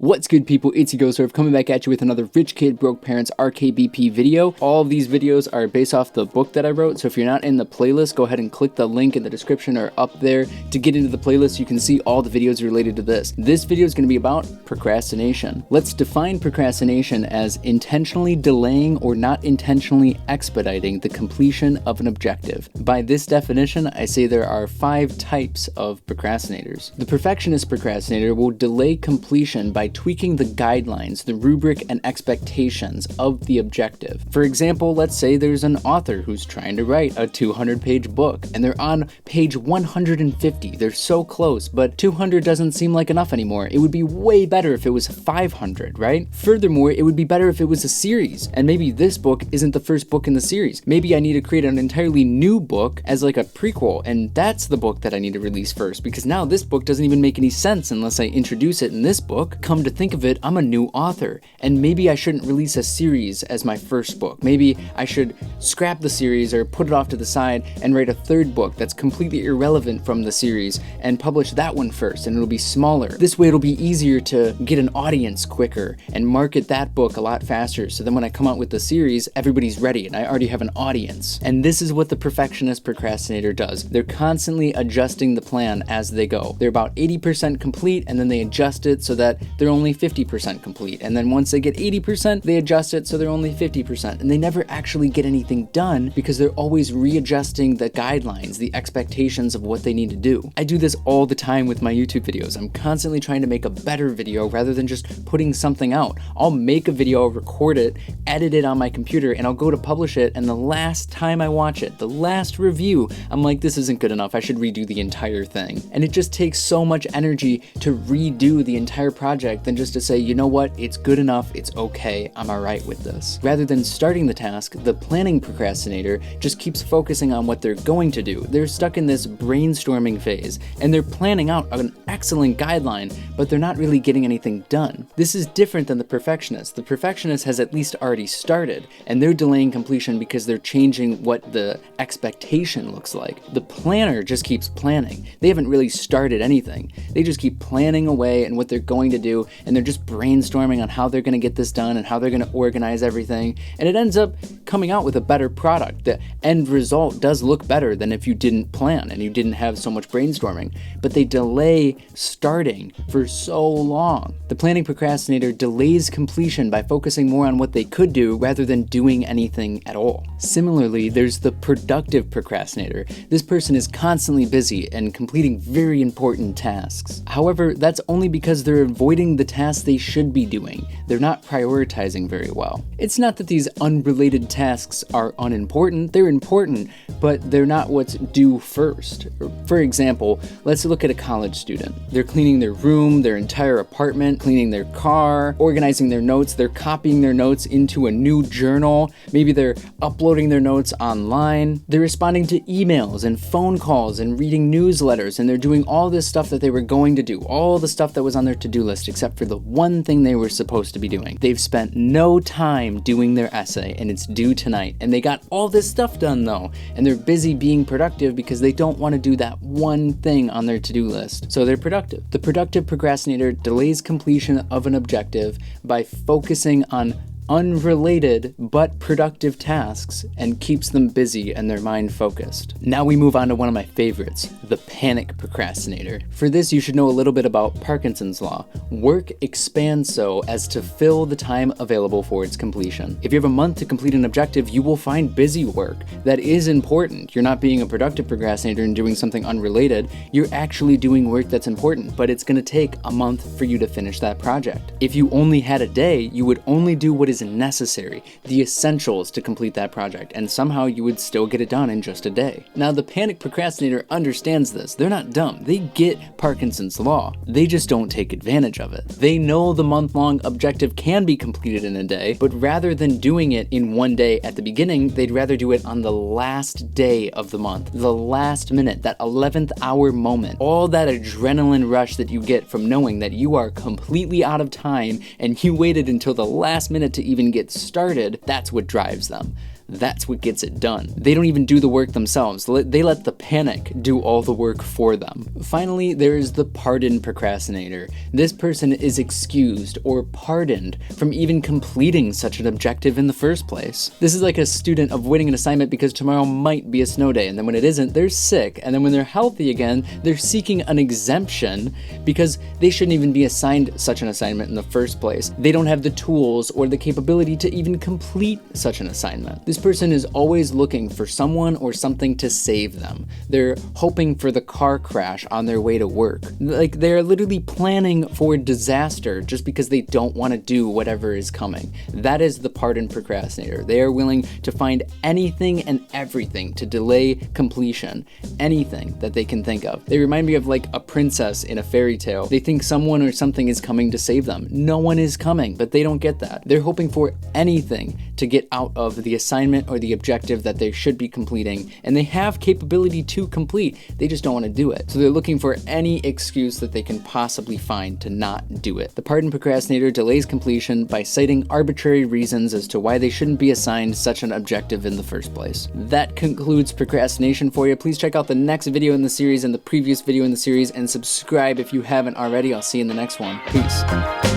What's good, people? It's Jagilsdorf coming back at you with another Rich Kid Broke Parents RKBP video. All of these videos are based off the book that I wrote, so if you're not in the playlist, go ahead and click the link in the description or up there to get into the playlist. You can see all the videos related to this. This video is going to be about procrastination. Let's define procrastination as intentionally delaying or not intentionally expediting the completion of an objective. By this definition, I say there are 5 types of procrastinators. The perfectionist procrastinator will delay completion by tweaking the guidelines, the rubric, and expectations of the objective. For example, let's say there's an author who's trying to write a 200-page book, and they're on page 150. They're so close, but 200 doesn't seem like enough anymore. It would be way better if it was 500, right? Furthermore, it would be better if it was a series, and maybe this book isn't the first book in the series. Maybe I need to create an entirely new book as like a prequel, and that's the book that I need to release first, because now this book doesn't even make any sense unless I introduce it in this book. Come to think of it, I'm a new author, and maybe I shouldn't release a series as my first book. Maybe I should scrap the series or put it off to the side and write a third book that's completely irrelevant from the series and publish that one first, and it'll be smaller. This way it'll be easier to get an audience quicker and market that book a lot faster, so then when I come out with the series, everybody's ready and I already have an audience. And this is what the perfectionist procrastinator does. They're constantly adjusting the plan as they go. They're about 80% complete, and then they adjust it so that they're only 50% complete, and then once they get 80%, they adjust it so they're only 50%, and they never actually get anything done because they're always readjusting the guidelines, the expectations of what they need to do. I do this all the time with my YouTube videos. I'm constantly trying to make a better video rather than just putting something out. I'll make a video, record it, edit it on my computer, and I'll go to publish it, and the last time I watch it, the last review, I'm like, this isn't good enough, I should redo the entire thing. And it just takes so much energy to redo the entire project than just to say, you know what, it's good enough, it's okay, I'm alright with this. Rather than starting the task, the planning procrastinator just keeps focusing on what they're going to do. They're stuck in this brainstorming phase, and they're planning out an excellent guideline, but they're not really getting anything done. This is different than the perfectionist. The perfectionist has at least already started, and they're delaying completion because they're changing what the expectation looks like. The planner just keeps planning. They haven't really started anything. They just keep planning away and what they're going to do, and they're just brainstorming on how they're going to get this done and how they're going to organize everything, and it ends up coming out with a better product. The end result does look better than if you didn't plan and you didn't have so much brainstorming, but they delay starting for so long. The planning procrastinator delays completion by focusing more on what they could do rather than doing anything at all. Similarly, there's the productive procrastinator. This person is constantly busy and completing very important tasks. However, that's only because they're avoiding the tasks they should be doing. They're not prioritizing very well. It's not that these unrelated tasks are unimportant. They're important, but they're not what's due first. For example, let's look at a college student. They're cleaning their room, their entire apartment, cleaning their car, organizing their notes. They're copying their notes into a new journal. Maybe they're uploading their notes online. They're responding to emails and phone calls and reading newsletters, and they're doing all this stuff that they were going to do, all the stuff that was on their to-do list, except for the one thing they were supposed to be doing. They've spent no time doing their essay, and it's due tonight, and they got all this stuff done though, and they're busy being productive because they don't want to do that one thing on their to-do list, so they're productive. The productive procrastinator delays completion of an objective by focusing on unrelated but productive tasks and keeps them busy and their mind focused. Now we move on to one of my favorites, the Panic Procrastinator. For this, you should know a little bit about Parkinson's law. Work expands so as to fill the time available for its completion. If you have a month to complete an objective, you will find busy work that is important. You're not being a productive procrastinator and doing something unrelated. You're actually doing work that's important, but it's going to take a month for you to finish that project. If you only had a day, you would only do what is necessary, the essentials to complete that project, and somehow you would still get it done in just a day. Now, the Panic Procrastinator understands this. They're not dumb. They get Parkinson's law. They just don't take advantage of it. They know the month-long objective can be completed in a day, but rather than doing it in one day at the beginning, they'd rather do it on the last day of the month, the last minute, that 11th hour moment, all that adrenaline rush that you get from knowing that you are completely out of time and you waited until the last minute to even get started. That's what drives them. That's what gets it done. They don't even do the work themselves. They let the panic do all the work for them. Finally, there is the Pardon Procrastinator. This person is excused or pardoned from even completing such an objective in the first place. This is like a student avoiding an assignment because tomorrow might be a snow day, and then when it isn't, they're sick, and then when they're healthy again, they're seeking an exemption because they shouldn't even be assigned such an assignment in the first place. They don't have the tools or the capability to even complete such an assignment. This person is always looking for someone or something to save them. They're hoping for the car crash on their way to work. Like, they're literally planning for disaster just because they don't want to do whatever is coming. That is the Pardon Procrastinator. They are willing to find anything and everything to delay completion, anything that they can think of. They remind me of like a princess in a fairy tale. They think someone or something is coming to save them. No one is coming, but they don't get that. They're hoping for anything to get out of the assignment or the objective that they should be completing, and they have capability to complete. They just don't want to do it. So they're looking for any excuse that they can possibly find to not do it. The Pardon Procrastinator delays completion by citing arbitrary reasons as to why they shouldn't be assigned such an objective in the first place. That concludes procrastination for you. Please check out the next video in the series and the previous video in the series, and subscribe if you haven't already. I'll see you in the next one. Peace.